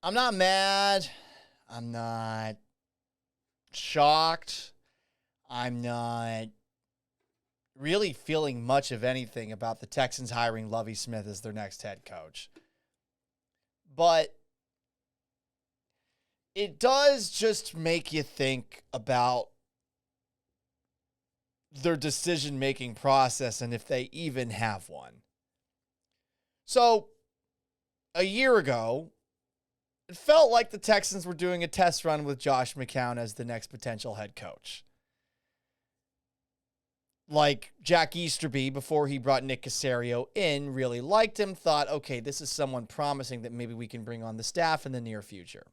I'm not mad. I'm not shocked. I'm not really feeling much of anything about the Texans hiring Lovie Smith as their next head coach. But it does just make you think about their decision-making process and if they even have one. So, a year ago, it felt like the Texans were doing a test run with Josh McCown as the next potential head coach. Like Jack Easterby, before he brought Nick Caserio in, really liked him, thought, okay, this is someone promising that maybe we can bring on the staff in the near future.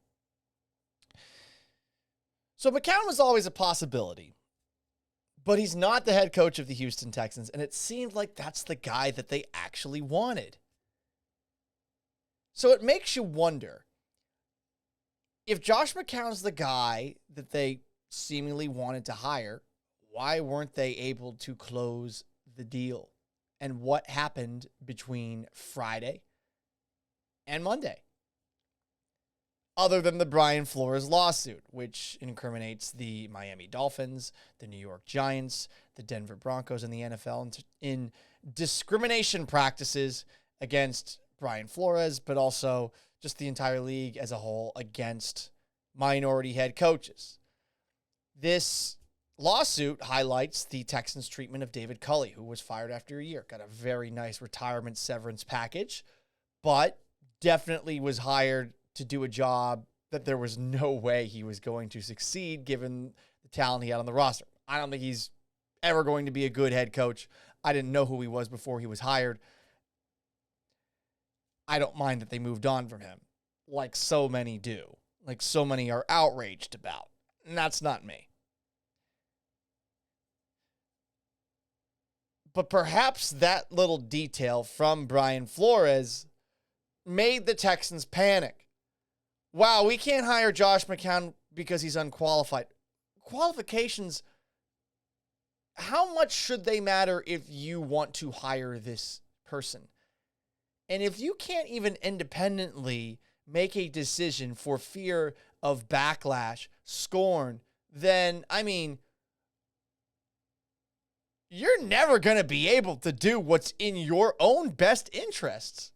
So McCown was always a possibility, but he's not the head coach of the Houston Texans, and it seemed like that's the guy that they actually wanted. So it makes you wonder, if Josh McCown's the guy that they seemingly wanted to hire, why weren't they able to close the deal? And what happened between Friday and Monday? Other than the Brian Flores lawsuit, which incriminates the Miami Dolphins, the New York Giants, the Denver Broncos, and the NFL in discrimination practices against Brian Flores, but also just the entire league as a whole against minority head coaches. This lawsuit highlights the Texans' treatment of David Culley, who was fired after a year. Got a very nice retirement severance package, but definitely was hired to do a job that there was no way he was going to succeed given the talent he had on the roster. I don't think he's ever going to be a good head coach. I didn't know who he was before he was hired. I don't mind that they moved on from him, like so many do, like so many are outraged about. And that's not me. But perhaps that little detail from Brian Flores made the Texans panic. Wow, we can't hire Josh McCown because he's unqualified. Qualifications, how much should they matter if you want to hire this person? And if you can't even independently make a decision for fear of backlash, scorn, then, you're never going to be able to do what's in your own best interests.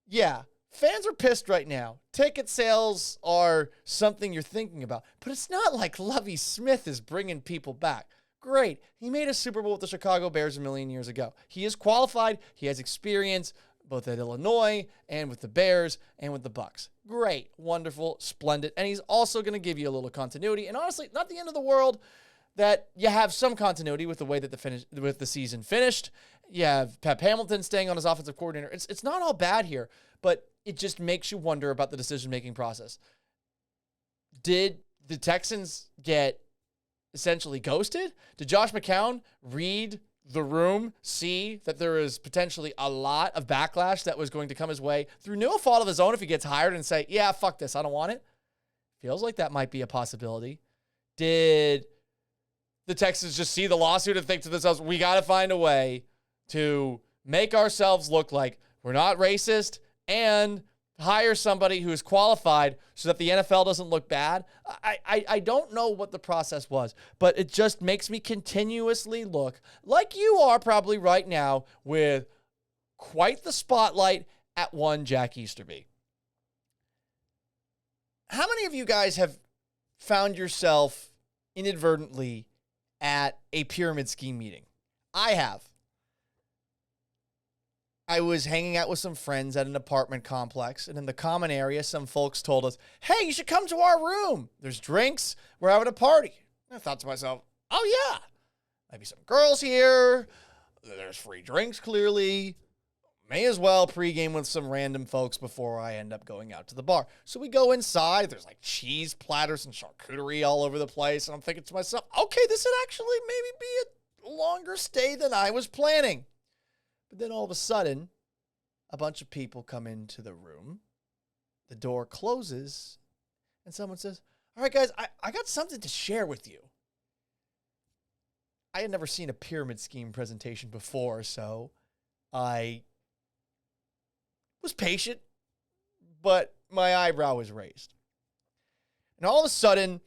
Yeah, fans are pissed right now. Ticket sales are something you're thinking about. But it's not like Lovie Smith is bringing people back. Great. He made a Super Bowl with the Chicago Bears a million years ago. He is qualified. He has experience both at Illinois and with the Bears and with the Bucs. Great. Wonderful. Splendid. And he's also going to give you a little continuity. And honestly, not the end of the world that you have some continuity with the way that the season finished. You have Pep Hamilton staying on as offensive coordinator. It's not all bad here, but it just makes you wonder about the decision-making process. Did the Texans get essentially ghosted? Did Josh McCown read the room, see that there is potentially a lot of backlash that was going to come his way through no fault of his own if he gets hired and say, yeah, fuck this, I don't want it? Feels like that might be a possibility. Did the Texans just see the lawsuit and think to themselves, we got to find a way to make ourselves look like we're not racist and hire somebody who is qualified so that the NFL doesn't look bad? I don't know what the process was, but it just makes me continuously look like you are probably right now with quite the spotlight at one Jack Easterby. How many of you guys have found yourself inadvertently at a pyramid scheme meeting? I have. I was hanging out with some friends at an apartment complex, and in the common area, some folks told us, hey, you should come to our room. There's drinks. We're having a party. And I thought to myself, oh, yeah. Maybe some girls here. There's free drinks, clearly. May as well pregame with some random folks before I end up going out to the bar. So we go inside. There's like cheese platters and charcuterie all over the place. And I'm thinking to myself, okay, this would actually maybe be a longer stay than I was planning. But then all of a sudden, a bunch of people come into the room. The door closes, and someone says, all right, guys, I got something to share with you. I had never seen a pyramid scheme presentation before, so I was patient, but my eyebrow was raised. And all of a sudden,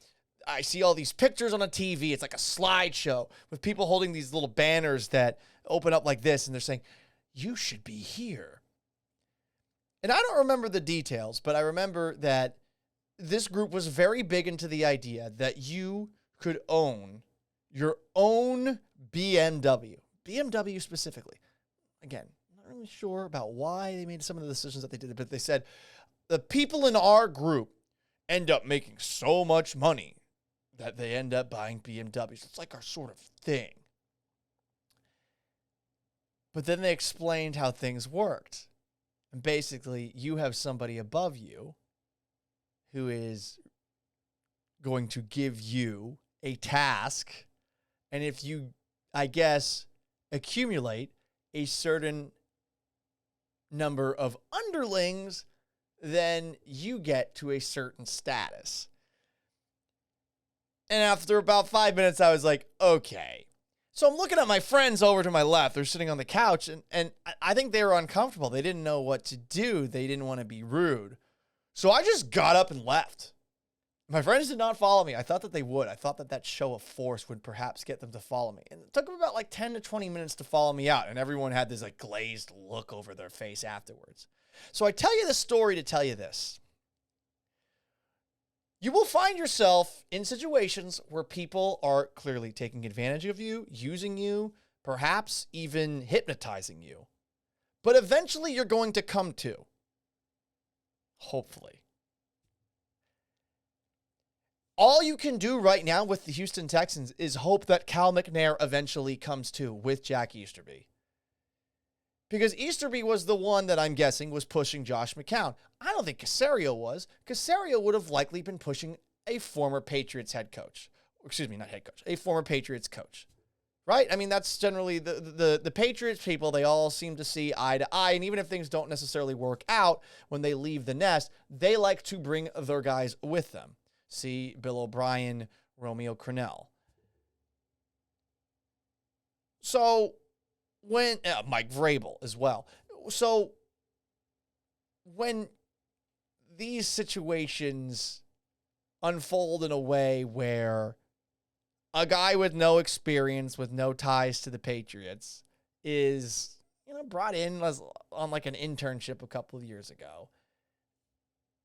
I see all these pictures on a TV. It's like a slideshow with people holding these little banners that open up like this, and they're saying, "You should be here." And I don't remember the details, but I remember that this group was very big into the idea that you could own your own BMW. BMW specifically. Again, I'm not really sure about why they made some of the decisions that they did, but they said the people in our group end up making so much money that they end up buying BMWs. It's like our sort of thing. But then they explained how things worked. And basically, you have somebody above you who is going to give you a task. And if you, I guess, accumulate a certain number of underlings, then you get to a certain status. And after about 5 minutes, I was like, okay. So I'm looking at my friends over to my left. They're sitting on the couch, and I think they were uncomfortable. They didn't know what to do. They didn't want to be rude. So I just got up and left. My friends did not follow me. I thought that they would. I thought that that show of force would perhaps get them to follow me. And it took them about like 10 to 20 minutes to follow me out, and everyone had this like glazed look over their face afterwards. So I tell you this story to tell you this. You will find yourself in situations where people are clearly taking advantage of you, using you, perhaps even hypnotizing you. But eventually you're going to come to. Hopefully. All you can do right now with the Houston Texans is hope that Cal McNair eventually comes to with Jack Easterby. Because Easterby was the one that I'm guessing was pushing Josh McCown. I don't think Caserio was. Caserio would have likely been pushing a former Patriots head coach. Excuse me, not head coach. A former Patriots coach. Right? I mean, that's generally the Patriots people. They all seem to see eye to eye. And even if things don't necessarily work out when they leave the nest, they like to bring their guys with them. See Bill O'Brien, Romeo Crennel. So when Mike Vrabel as well. So when these situations unfold in a way where a guy with no experience, with no ties to the Patriots is, brought in on like an internship a couple of years ago,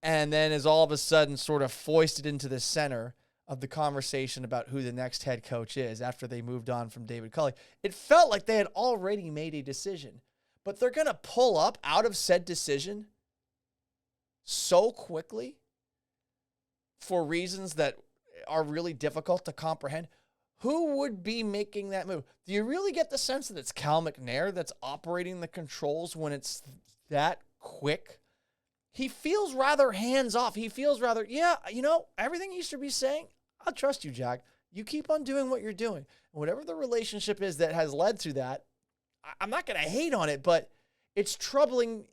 and then is all of a sudden sort of foisted into the center of the conversation about who the next head coach is after they moved on from David Culley. It felt like they had already made a decision, but they're going to pull up out of said decision so quickly for reasons that are really difficult to comprehend. Who would be making that move? Do you really get the sense that it's Cal McNair that's operating the controls when it's that quick? He feels rather hands-off. He feels rather, everything Easterby's saying, I'll trust you, Jack. You keep on doing what you're doing. And whatever the relationship is that has led to that, I'm not going to hate on it, but it's troubling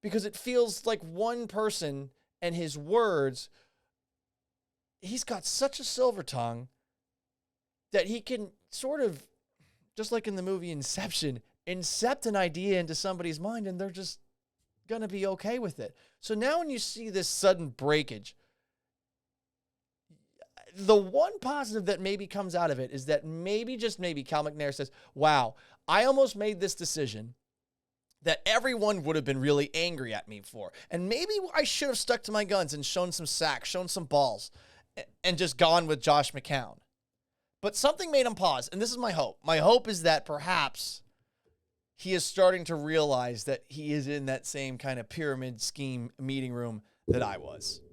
because it feels like one person and his words, he's got such a silver tongue that he can sort of, just like in the movie Inception, incept an idea into somebody's mind and they're just going to be okay with it. So now when you see this sudden breakage, the one positive that maybe comes out of it is that maybe, just maybe, Cal McNair says, wow, I almost made this decision that everyone would have been really angry at me for. And maybe I should have stuck to my guns and shown some sacks, shown some balls, and just gone with Josh McCown. But something made him pause, and this is my hope. My hope is that perhaps he is starting to realize that he is in that same kind of pyramid scheme meeting room that I was.